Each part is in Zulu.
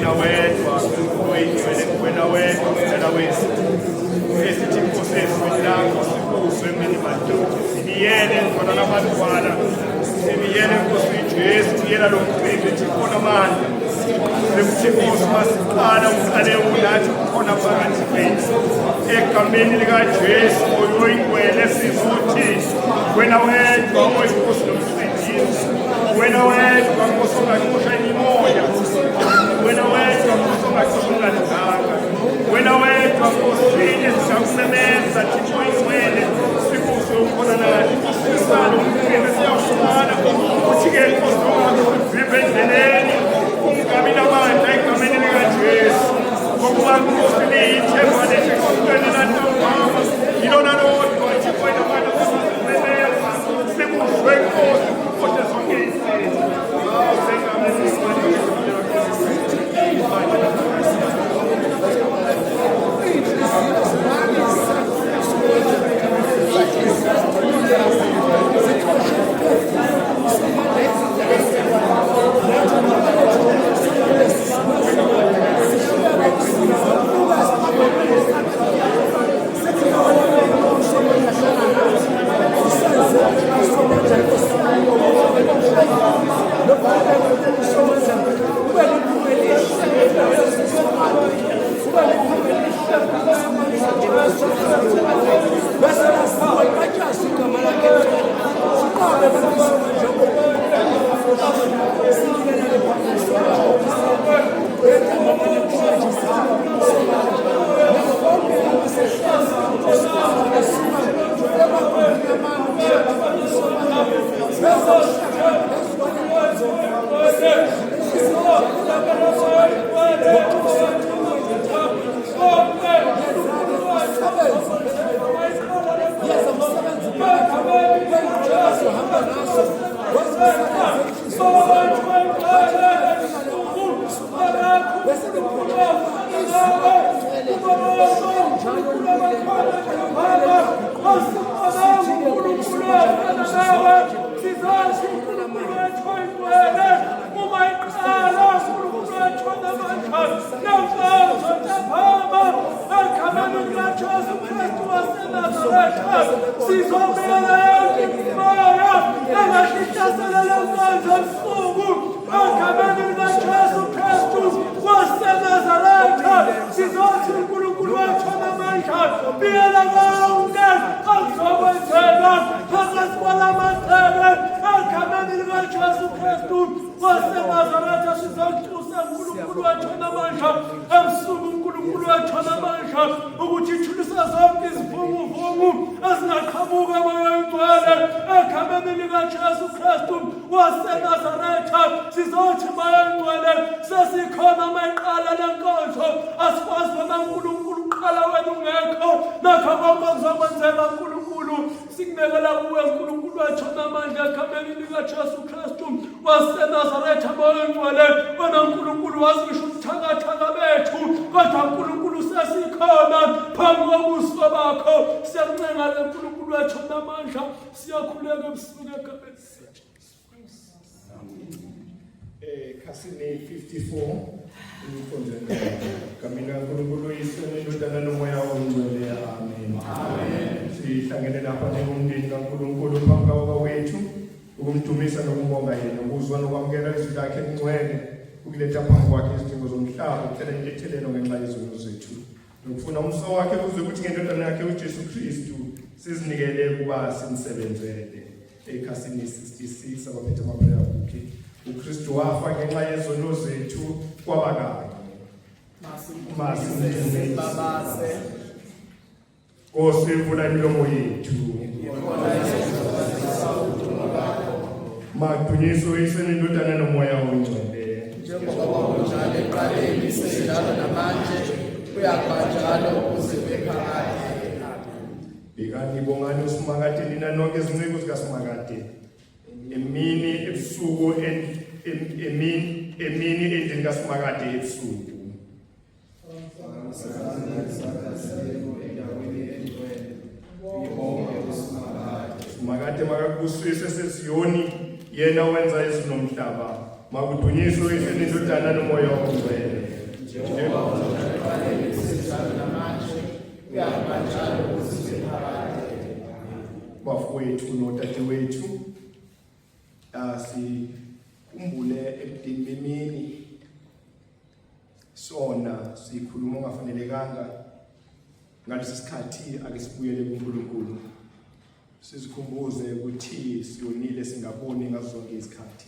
wena wedwa oyingcwele wena wedwa phela wethu esithi inkosi yethu lakho sikuzwe emini madoda sibiyele khona labantwana sibiyele inkosi uJesu sibiyela lo mcimbi ethi khona amandla sekuthi inkosi masiqala uqale unathi khona phakathi kwethu egameni likaJesu oyingcwele sizothi wena wedwa oyinkosi nomsindisi wena wedwa inkosi ongaxosha imoya wena wedwa inkosi ongaxosha ungalunganga wena wedwa inkosi esizakusebenza thixo oyingcwele sikuzwe ukhona nathi sisalo umcimbi siyawufumana uthi-ke inkosi ongakuvimba endleleni ungabi namandla egameni likaJesu ngokuba inkosi liyithemba lesikuhlweni lantambama yilona lodwa thixo enamandla kusazisebenza sikuzwe inkosi kodwa zonke izinto Khasini 54 kamina nkulunkulu isoni indodana nomoya ongcwele amen sihlangene lapha njengomndeni kaNkulunkulu phambi kwabawethu ukumdumisa nokumbonga yena ukuzwa nokwamukela izwi lakhe elingcwele ukuletha phambi kwakhe izidingo zomhlaba ukuthela intethelelo ngenxa yezono zethu nokufuna umso wakhe kuze ukuthi ngendodana yakhe uJesu Kristu sizinikele kuba simsebenzele ekhasini 66 abaphethe amabele akhe uKristu wafa ngenxa yezono zethu kwabakanye masimbabaze Nkosi vula imilomo yethu madunyiswe iseni indodana nomoya ongcwele njengoba kunjalo eqaleni senjalo namanje kuyabanjalo kuze bephakade bikani bongani usimakade nina nonke izinceku zikaSimakade emini ebusuku emini endlini kaSimakade ebusuku Simakade makakubusise sesiyoni yena wenza izinomhlaba makudunyiswe iseni indodana nomoya ongcwele njengoba unjalo ekuqaleni senjalo namanje kuyakuba njalo kuze kube phakade. Bafowethu nodadewethu, sikhumbule ebudeni bemini sona sikhuluma ongafanelekanga. Ngalesi sikhathi ake sibuyele kuNkulunkulu, sizikhumbuze ukuthi siyonile singaboni ngazo zonke izikhathi,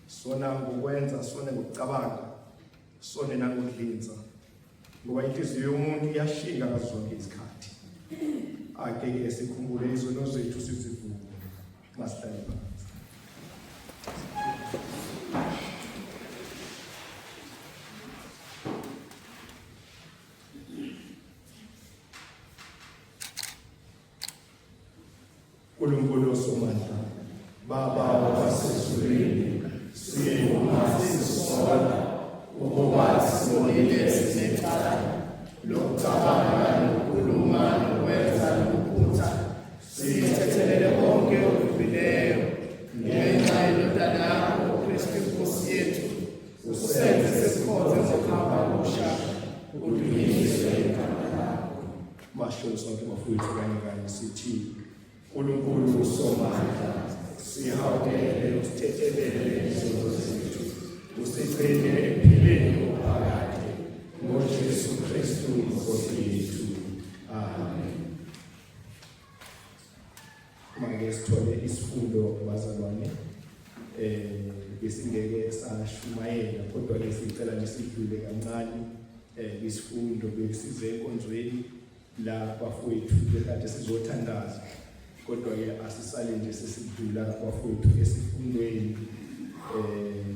sona ngokwenza, sona ngokucabanga, sona nangokudlinza, ngoba inhliziyo yomuntu iyashinga ngazo zonke izikhathi. Ake-ke sikhumbule izono zethu sizivume masihlale phansi. Nkulunkulu somandla, Baba wasezulwini, siyevuma sizisola ukuba sibonile sinecala lokucabanga nokukhuluma nokwenza nokuphutha. Siyithethelele konke okudlulileyo ngenxa yendodana yakho uKristu Inkosi yethu. Usenze sesikhonze ngokuhamba kusha, udunyiswe igama lakho. Masho sonke bafowethu kanye sithi, Nkulunkulu somandla, sihawukele usithethelele izono zethu, usigcine empilweni ophakade, ngoJesu Kristu Inkosi yethu. Amen. Manje sithole isifundo bazalwane, besingeke sashumayela, kodwa-ke sicela nisidlule kancane isifundo besize enkonzweni la bafowethu bekade sizothandaza. Kodwa-ke asisale nje sesidlula bafowethu esifundweni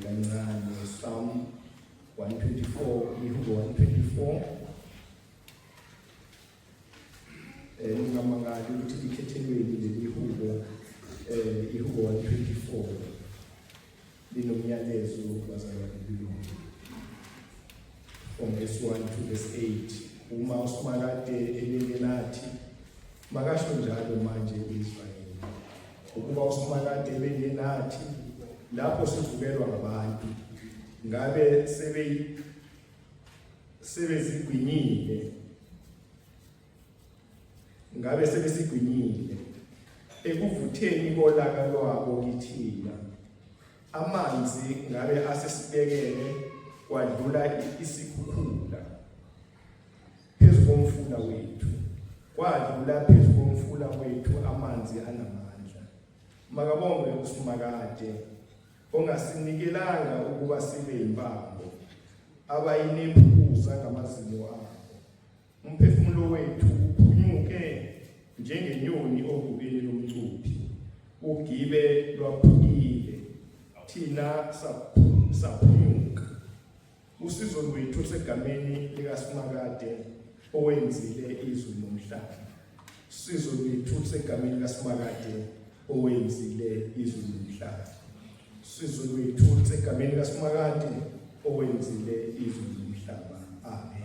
kancane. Psalm 124, Ihubo 124. Ngingamangali ukuthi likhethelweni leli Ihubo, Ihubo 124 linomyalezo bazalwane kulona. From verse 1 to verse 8. Uma uSimakade elele nathi, makasho njalo manje eIsrayeli, ukuba uSimakade elele nathi lapho sivukelwa ngabantu, ngabe sebezigwinyile, ekuvutheni kolaka lwabo kithina. Amanzi ngabe asesibekele kwadlula isikhukhula phezu komfula wethu, kwadlula phezu komfula wethu amanzi anamandla. Makabonge uSimakade ongasinikelanga ukuba sibe impambo, abayinephuza ngamazinyo abo. Umphefumulo wethu uphunyuke njengenyoni ovukeni lomcuphi, ugibe lwaphukile, thina saphunyuka. Usizo lwethu segameni likaSimakade owenzile izulu nomhlaba. Usizo lwethu segameni likaSimakade owenzile izulu nomhlaba. Usizo lwethu segameni likaSimakade owenzile izulu nomhlaba. Amen.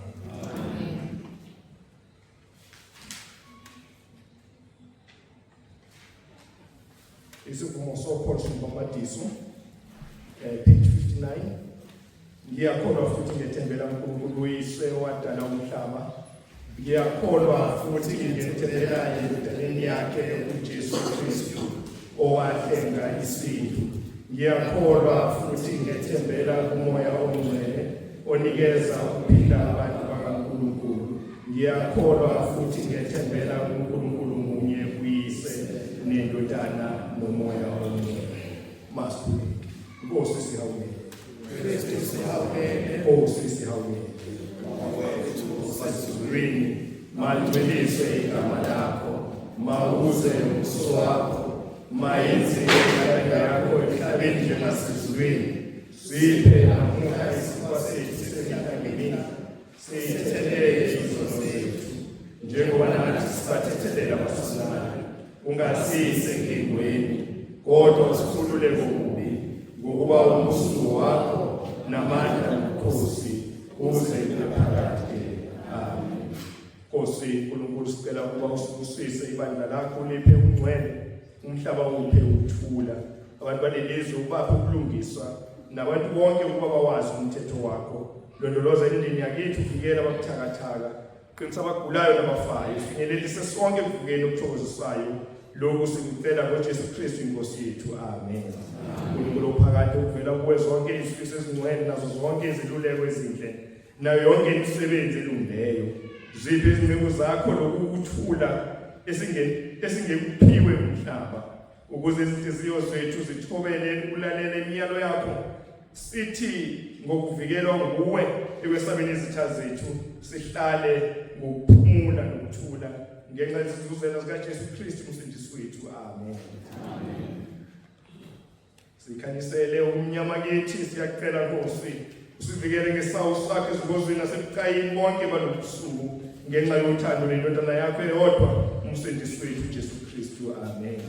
Isivumo soPaul Simbambadiso, page 59. Ngiyakholwa futhi ngethembela uNkulunkulu uyise wadala umhlaba. Ngiyakholwa futhi ngethembela endodeni yakhe uJesu Kristu owahlenga isintu. Ngiyakholwa futhi ngethembela kuMoya oNgcwele onikeza ukuphila abantu bakaNkulunkulu. Ngiyakholwa futhi ngethembela kuNkulunkulu munye uyise nendodana noMoya oNgcwele. Masiphume. Nkosi sihawukele. Kristu sihawukele. Nkosi sihawukele. Wasezulwini, malingcweliswe igama lakho, mawuze umbuso wakho, mayenziwe intando yakho emhlabeni njengasezulwini. Siphe namuhla isinkwa sethu semihla, siyithethelele izono zethu njengoba nathi sibathethelela abasizanayo. Ungasiyise enkingweni, kodwa usikhulule kokubi, ngokuba umbuso wakho namandla nobukhosi kuze kube phakade. Amen. Nkosi uNkulunkulu, sicela ukuba usibusise ibandla lakho, liphe ungcwele, umhlaba uphe ukuthula, abantu balelizwe ubaphe ukulungiswa, nabantu bonke ukuba bawazi umthetho wakho, londoloza imindeni yakithi, uvikela ababuthakathaka, qinisa abagulayo nabafayo, ufinyelelise sonke ekuvukeni okuthokozisayo. Lokhu sikucela ngoJesu Kristu inkosi yethu, amen. uNkulunkulu ophakade uvela kuwe zonke izifiso ezingcwele nazo zonke iziluleko ezinhle nayo yonke imisebenzi elungileyo, ziphe izimemo zakho lokuthula esingekuphiwe umhlaba, ukuze izinhliziyo zethu zithobele ukulalela imiyalo yakho, sithi ngokuvikelwa nguwe ekwesabeni izitha zethu sihlale ngokuphumula nokuthula ngenxa yezizuzela zikaJesu Kristu umsindisi wethu, amen. Sikhanyisele umnyama kithi, siyakucela Nkosi, usivikele ngesawu sakho ezingozini nasebuqayini bonke balobusuku ngenxa yothando lendodana yakho eyodwa umsindisi wethu uJesu Kristu, amen.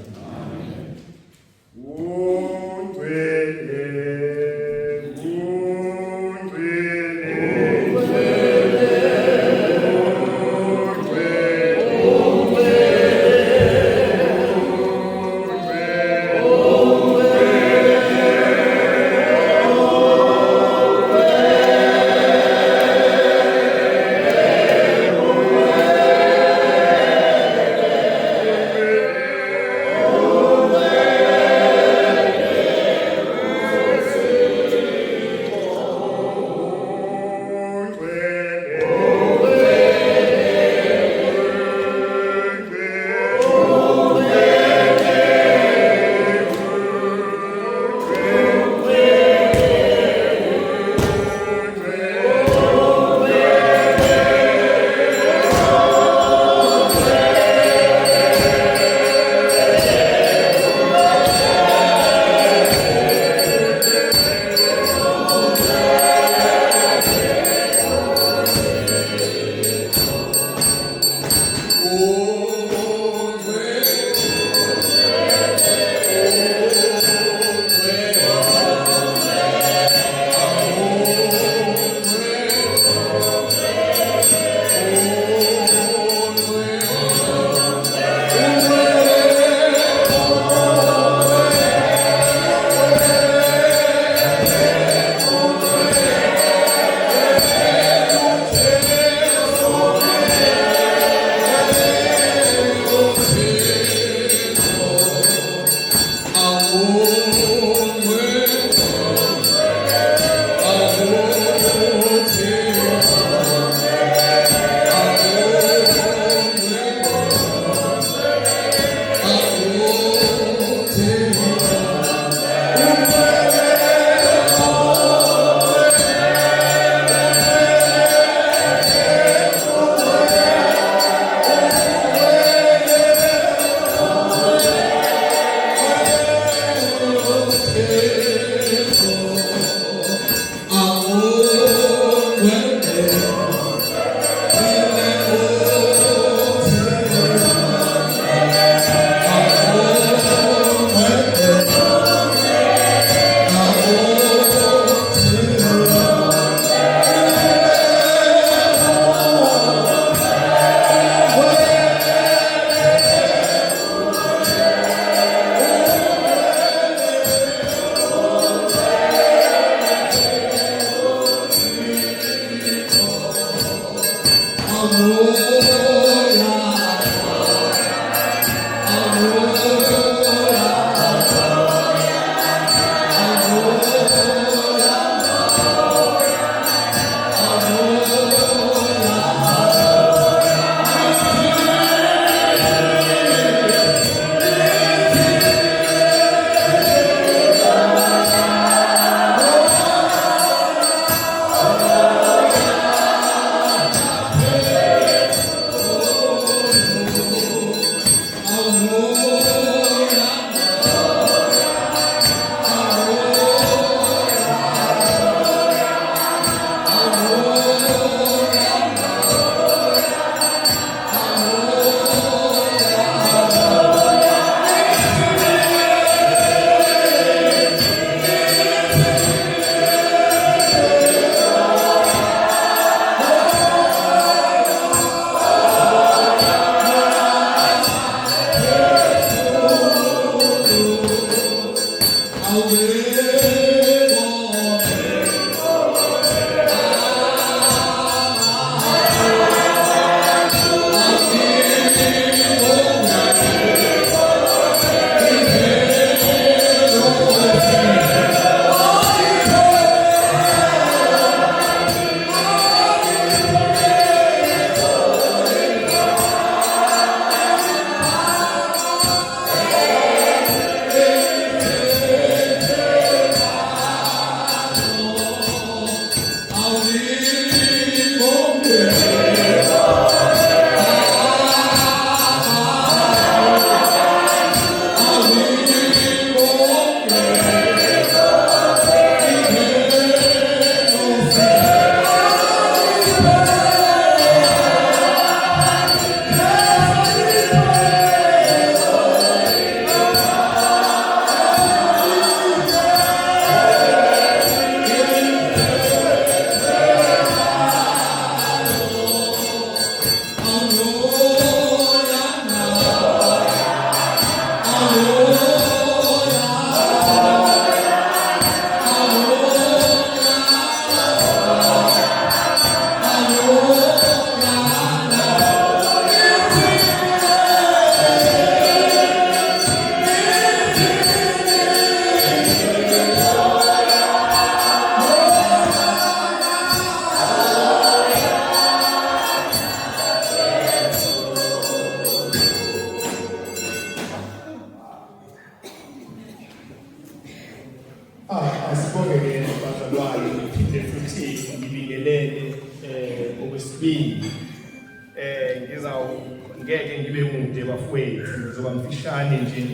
ngeke ngibe mude bafowethu, ngizoba mfishane nje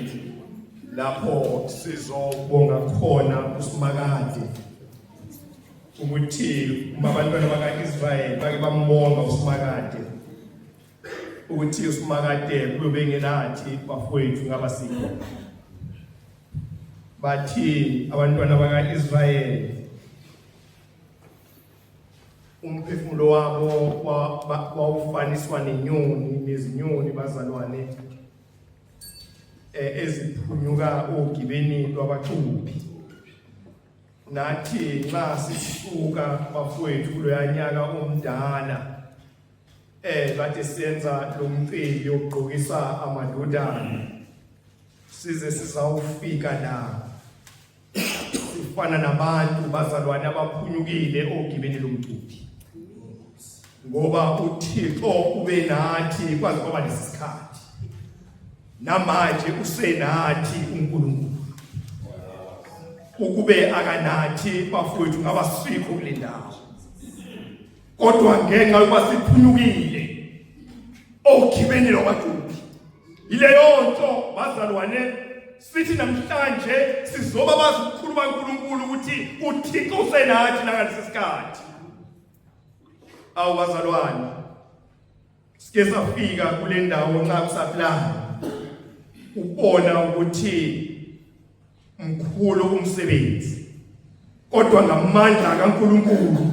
lapho sizobonga khona uSimakade ukuthi abantwana baka-Israyeli bake bambonga uSimakade ukuthi uSimakade kuyobe ngenathi bafowethu ngabasikho. Bathi abantwana baka-Israyeli umphefumulo wabo wawufaniswa nenyoni, nezinyoni bazalwane eziphunyuka ogibeni lwabaqhubi. Nathi nxa sisuka bafowethu kuloyanyaka omdala kade senza lo mcimbi wokugqokisa amadodana, size sizawufika la sifana nabantu bazalwane abaphunyukile ogibeni lomcimbi, ngoba uThixo ube nathi kwaze kwaba lesikhathi, namanje usenathi uNkulunkulu. Ukube akanathi bafowethu ngabasikho kule ndawo, kodwa ngenxa yokuba siphunyukile ogibeni lwabaqhubi, yileyo nto bazalwane sithi namhlanje sizoba bazi ukukhuluma uNkulunkulu ukuthi uThixo usenathi ngalesi sikhathi. Awu bazalwane, sike safika kule ndawo nxa kusaplana ubona ukuthi mkhulu umsebenzi, kodwa ngamandla kaNkulunkulu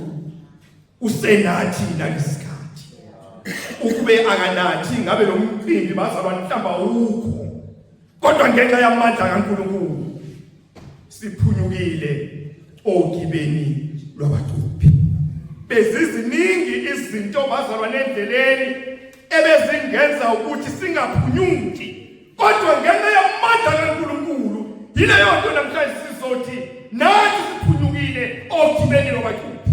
usenathi ngesikhathi. Ukube akanathi ngabe lo mcimbi bazalwane mhlamba ukho, kodwa ngenxa yamandla kaNkulunkulu siphunyukile ogibeni lwabaqhubi. Beziziningi izinto bazalwane endleleni ebezingenza ukuthi singaphunyuki, kodwa ngenxa yamandla kaNkulunkulu yileyo nto namhlanje sizothi nathi siphunyukile ogibeni lwabaqhubi.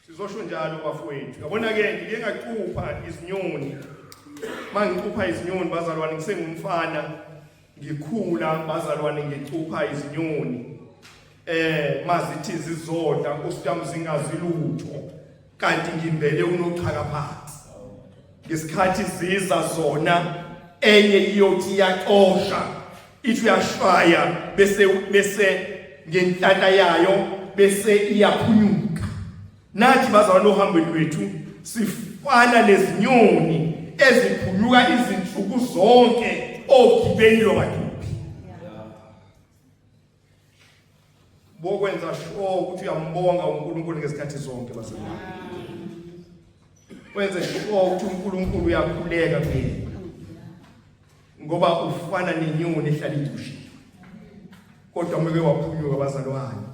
Sizosho njalo bafowethu. Yabona-ke ngike ngacupha izinyoni. Mangicupha izinyoni bazalwane ngisengumfana, ngikhula bazalwane ngicupha izinyoni. Mazithi zizoda Nkosi yami zingazilutho, kanti ngimbele unochaka phansi. Ngesikhathi ziza zona enye iyothi yaxosha, ithi uyashaya bese ngenhlaka yayo bese iyaphunyuka. Nathi bazalwane ohambweni lwethu sifana nezinyoni eziphunyuka izinsuku zonke ogibeni lwabaqhubi. Bokwenza sure ukuthi uyambonga uNkulunkulu ngesikhathi zonke bazalwane. Wenze sure ukuthi uNkulunkulu uyakhuleka kuye, ngoba ufana nenyoni ehlala idushiwe. Kodwa umeke waphunyuka bazalwane,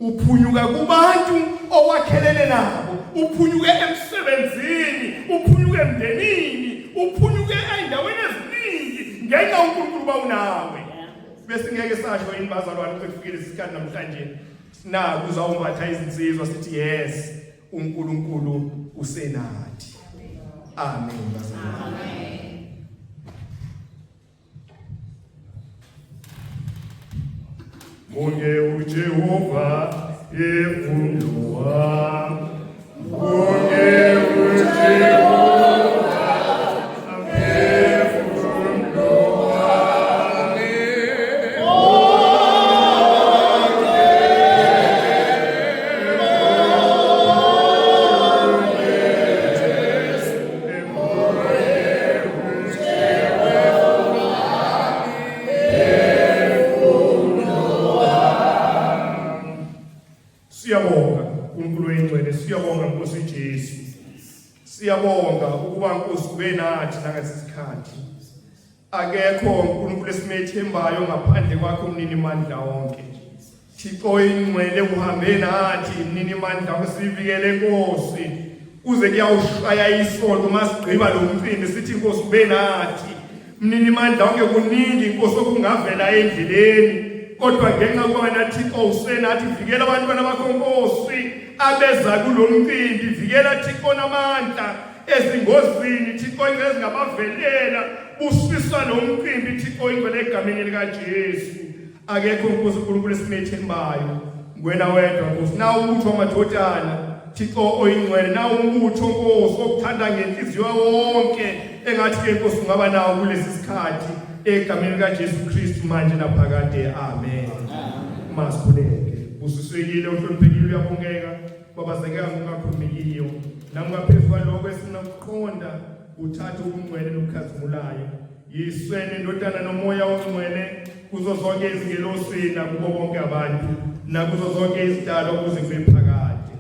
uphunyuka kubantu owakhelene nabo, uphunyuke emsebenzini, uphunyuke emndenini, uphunyuke endaweni eziningi ngenxa uNkulunkulu bawunawe. Bese ngeke sasho yini bazalwane kufikile isikhathi namhlanje naku uzawumatha izinsizwa sithi yes uNkulunkulu usenathi. Amen bazalwane. Amen. Bonge uJehova yefundo wami, bonge uJehova siyabonga ukuba Nkosi ube nathi nangesikhathi. Akekho uNkulunkulu esimethembayo ngaphandle kwakho mnini mandla wonke. Thixo ingcwele uhambe nathi mnini mandla wesivikele Nkosi kuze kuyawushaya isonto masigqiba lo mcimbi sithi Nkosi ube nathi mnini mandla wonke. Kuningi Nkosi okungavela endleleni, kodwa ngenxa yokuba wena Thixo usenathi, vikela abantwana bakho Nkosi abeza kulo mcimbi, vikela Thixo namandla ezingozini Thixo ezingabavelela, busisa lo mcimbi Thixo ingcwele egameni likaJesu. Akekho Nkosi uNkulunkulu esimethembayo, wena wedwa Nkosi. Na ukuthi amadodana Thixo oyingcwele na umbutho Nkosi okuthanda ngenhliziyo wonke engathi ke Nkosi ungaba nawo kulesi sikhathi egameni kaJesu Kristu manje naphakade amen. Masikhuleke usiswekile uhloniphekile uyabongeka babazekela ngokukhulumikiyo nangaphezulu kwalokho esifuna ukuqonda uthatha ubungcwele nokukhazimulayo yiswene indodana nomoya ongcwele kuzo zonke izingelosi nakubo bonke abantu nakuzo zonke izidalwa ukuze kube phakade.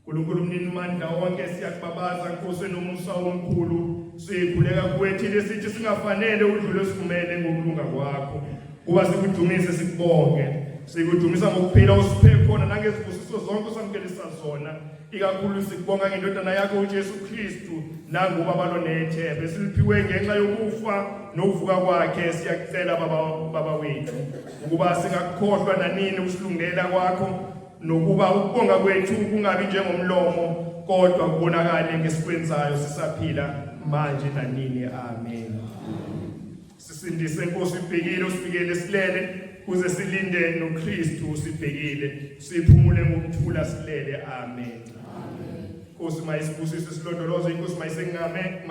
Nkulunkulu mnini mandla wonke siyakubabaza Nkosi nomusa omkhulu sikhuleka kuwe thina sithi singafanele udlule sivumele ngokulunga kwakho kuba sikudumise sikubonge sikudumisa ngokuphila usiphe khona nangezibusiso zonke osamkelisa zona ikakhulu sikubonga ngendodana yakho uJesu Kristu nanguba balonethemba esiliphiwe ngenxa yokufa nokuvuka kwakhe siyakucela baba wethu ukuba singakukhohlwa nanini usilungela kwakho nokuba ukubonga kwethu kungabi njengomlomo kodwa kubonakale ngesikwenzayo sisaphila manje nanini amen. Sisindise Nkosi ibhekile usifikele silele kuze silinde noKristu usibhekile siphumule ngokuthula silele amen. Nkosi mayisibusise silondoloze inkosi mayisengame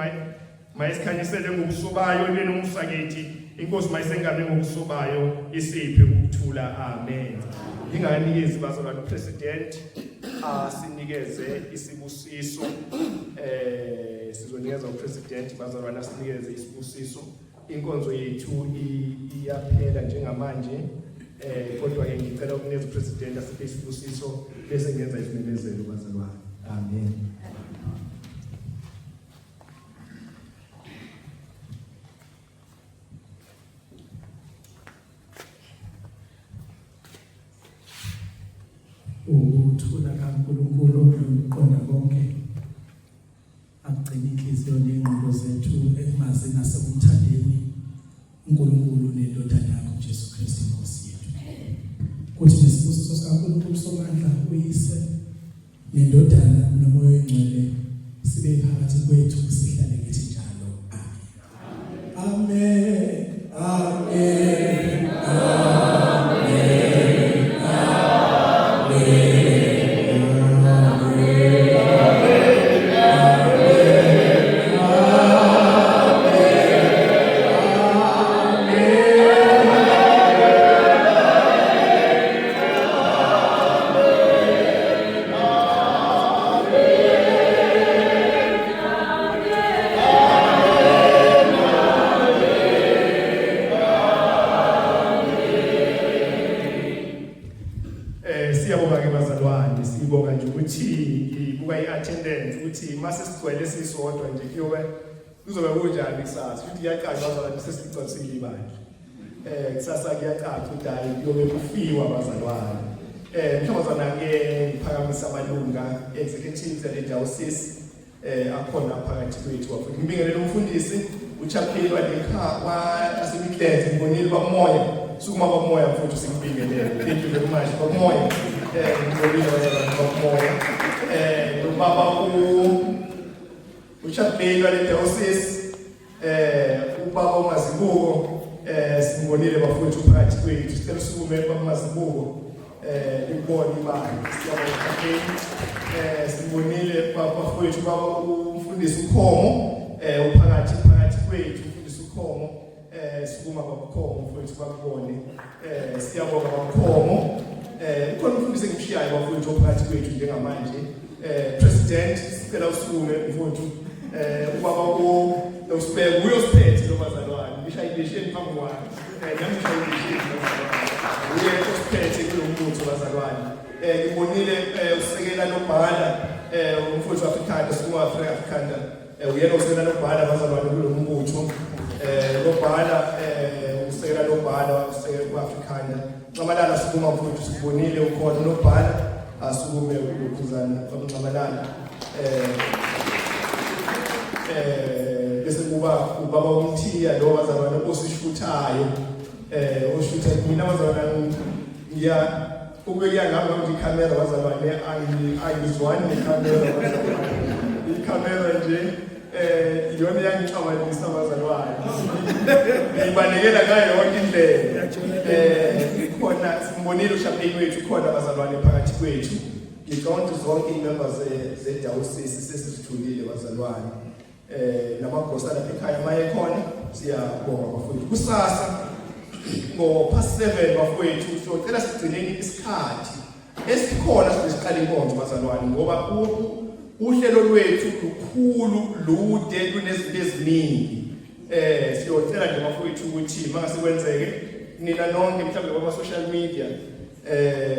mayisikhanyisele ngokusobayo lenomusakethi inkosi mayisengame ngokusobayo isiphe ukuthula amen. Inganikezi bazalwane president sinikeze isibusiso sizonikeza upresident bazalwane sinikeze isibusiso inkonzo yethu iyaphela njengamanje kodwa ke ngicela ukunikeza upresident asiphe isibusiso bese ngenza isimemezelo bazalwane amen. Ukuthula kaNkulunkulu nokuqonda konke agcina inhliziyo nengqondo zethu ekumazi nasekumthandeni uNkulunkulu nendodana yakho Jesu Kristu Nkosi yethu. Kuthi nesibusiso sikaNkulunkulu somandla uyise nendodana nomoya oyingcwele sibe phakathi kwethu sihlale kithi njalo amen. Amen. Amen. Masesicwele sisodwa nje kuyobe kuzobe kunjani kusasa futhi iyaqala bazalwane sesicwasile ibandla kusasa kuyacaca ukuthi hayi kuyobe kufiwa bazalwane mhlawumbe ke ngiphakamisa amalunga executives and diocese akhona phakathi kwethu wafuthi ngibingelela umfundisi uchapheli walekha asemiklenze ngibonile bamoya sukuma bamoya futhi sikubingelele thank you very much bamoya ngibonile bamoya baba uchapheli wale diocese ubaba uMazibuko simbonile bafowethu phakathi kwethu sicela usukume baba uMazibuko ibona imali siyabonga chapheli simbonile bafowethu baba umfundisi uKhomo uphakathi kwethu umfundisi uKhomo sikuma babukhomo mfowethu bakubone siyabonga babukhomo ukhona umfundisi engimshiyayo bafowethu phakathi kwethu njengamanje president sicela usukume mfowethu ubaba usibeke uyosiphethe lo bazalwane ngishayilisheni phambi kwakhe namshayilisheni uye osiphethe kulo mbutho bazalwane ngibonile usekela nobhala umfowethu Afrikaner siku Afrikaner uyena usekela nobhala bazalwane kulo mbutho nobhala usekela nobhala usekela kuAfrikaner ncamalala sikuma mfowethu sibonile ukhona nobhala asukume ukukhuzana kwamncamalala bese kuba ubaba umthiya lo bazalwane osishuthayo oshutha mina bazalwane ngiya ukubeka ngapha nje camera bazalwane angizwani necamera ikamera nje iyona yangicabanisa bazalwane ibalekela ngayo yonke indlela khona simbonile ushapheni wethu khona bazalwane phakathi kwethu ngicabanga zonke iy'members zedayosisi sesizithulile bazalwane. Namagosa lapha ekhaya maye khona siyabonga bafowethu. Kusasa ngo-7:30 bafowethu siyocela sigcineni isikhathi esikhona siqala inkonzo bazalwane ngoba uhlelo lwethu lukhulu lude kunezinto eziningi. Siyocela nje bafowethu ukuthi mase kwenzeke nina nonke mhlawumbe kwama social media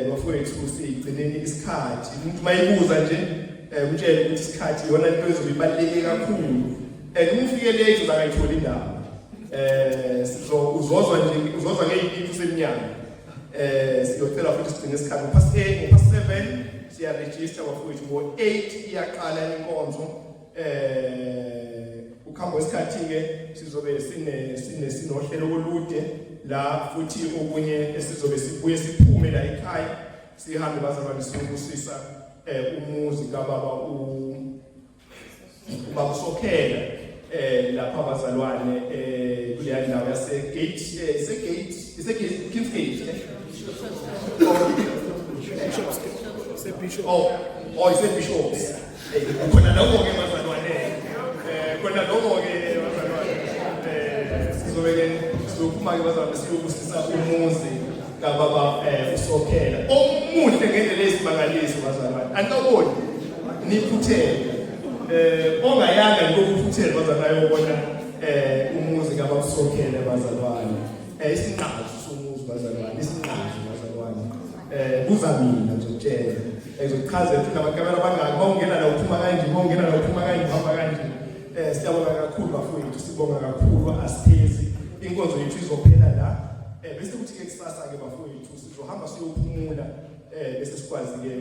bafowethu sigcineni isikhathi. Umuntu mayibuza nje umtshele ukuthi isikhathi yona into ezobaluleke kakhulu. Umfike late uzakayithola indaba. Uzozwa ngey'phithi useminyaka. Siyocela futhi sigcine isikhathi ngo-7 siyaregister bafowethu ngo-8 iyaqala inkonzo. Ukhambo wesikhathi-ke sizobe sinohlelo olude la futhi okunye esizobe sibuye siphume la ekhaya sihambe bazalwane siyobusisa umuzi kababa ubaba Sokhela lapha bazalwane kuleya ndawo yasegate Kingsgate Bishops khona lokho-ke bazalwane sizophuma-ke bazalwane siyobusisa umuzi kababa uSokhela omuhle ngendlela ezimangalisi bazalwane antaboni niphuthele ongayanga ngokuphuthela bazalwane ayobona umuzi kababa uSokhela bazalwane isinqazi somuzi bazalwane isinqazi bazalwane kuzamina ngizokutshela ezokuchazela ukuthi nabakamera bangaki bawungena la uphuma kanje bawungena la uphuma kanje uhamba kanje. Siyabonga kakhulu bafowethu sibonga kakhulu asithezi inkonzo yethu izophela la bese kuthi-ke kusasa-ke bafowethu sizohamba siyophumula bese sikwazi-ke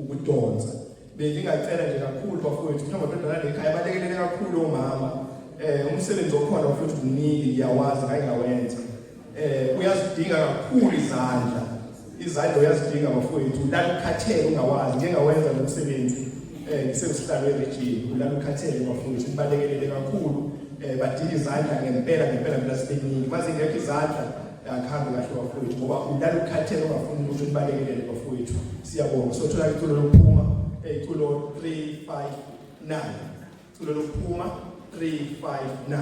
ukudonsa. Bengingacela nje kakhulu bafowethu mhlawumbe abantwana lekhaya balekelele kakhulu omama. Umsebenzi okhona bafowethu kuningi ngiyawazi ngayingawenza. Uyazidinga kakhulu izandla uyazidinga bafowethu ulala ukhathele ungawazi ngengawenza lo msebenzi ngisesihlalo eregini ulala ukhathele bafowethu ubalekelele kakhulu. Badinga izandla ngempela mina sibeningi mazingekho izandla akuhambi kahle bafowethu ngoba ulala ukhathele ungafuni ukuthi ubalekelele bafowethu. Siyabonga sothola iculo lokuphuma iculo 359 iculo lokuphuma 359.